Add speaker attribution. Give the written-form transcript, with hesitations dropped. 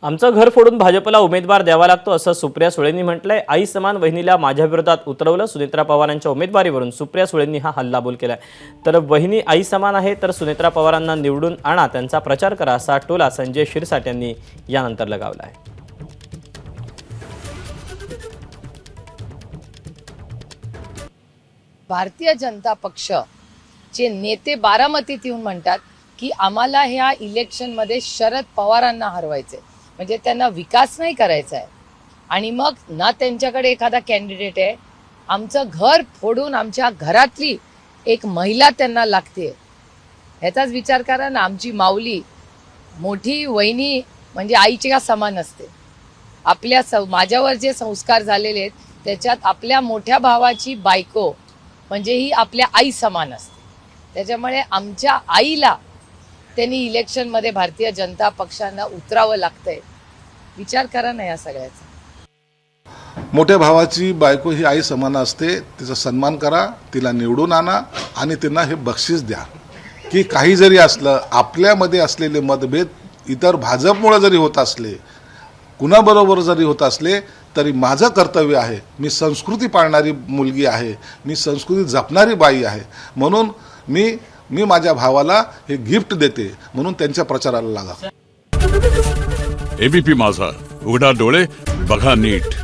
Speaker 1: आमचं घर फोडून भाजपला उमेदवार द्यावा लागतो असं सुप्रिया सुळेंनी म्हटलंय। आई समान वहिनीला माझ्या विरोधात उतरवलं। सुनेत्रा पवारांच्या उमेदवारीवरून सुप्रिया सुळेंनी हा हल्लाबोल केलाय। तर वहिनी आई समान आहे तर सुनेत्रा पवारांना निवडून आणा, त्यांचा प्रचार करा असा टोला संजय शिरसाट यांनी यानंतर लगावलाय।
Speaker 2: भारतीय जनता पक्षचे नेते बारामतीत येऊन म्हणतात की आम्हाला ह्या इलेक्शनमध्ये शरद पवारांना हरवायचे, म्हणजे त्यांना विकास नाही करायचा आहे आणि मग ना त्यांच्याकडे एखादा कॅन्डिडेट आहे। आमचं घर फोडून आमच्या घरातली एक महिला त्यांना लागते, ह्याचाच विचार करा ना। आमची माऊली मोठी वहिनी म्हणजे आईच्या समान असते। माझ्यावर जे संस्कार झालेले आहेत त्याच्यात आपल्या मोठ्या भावाची बायको म्हणजे ही आपल्या आई समान असते। त्याच्यामुळे आमच्या आईला त्यांनी इलेक्शनमध्ये भारतीय जनता पक्षांना उतरावं लागतंय। विचार करा ना या सगळ्याचा।
Speaker 3: मोठ्या भावाची बायको ही आई समान असते, तिचा सन्मान करा, तिला निवडून आणा आणि त्यांना हे बक्षीस द्या। की काही जरी असलं, आपल्यामध्ये असलेले मतभेद इतर भाजपमुळे जरी होत असले, कुणाबरोबर जरी होत असले तरी माझं कर्तव्य आहे, मी संस्कृती पाळणारी मुलगी आहे, मी संस्कृती जपणारी बाई आहे, म्हणून मी माझ्या भावाला हे गिफ्ट देते, म्हणून त्यांच्या प्रचाराला लागा।
Speaker 4: एबीपी माझा, उघडा डोळे बघा नीट।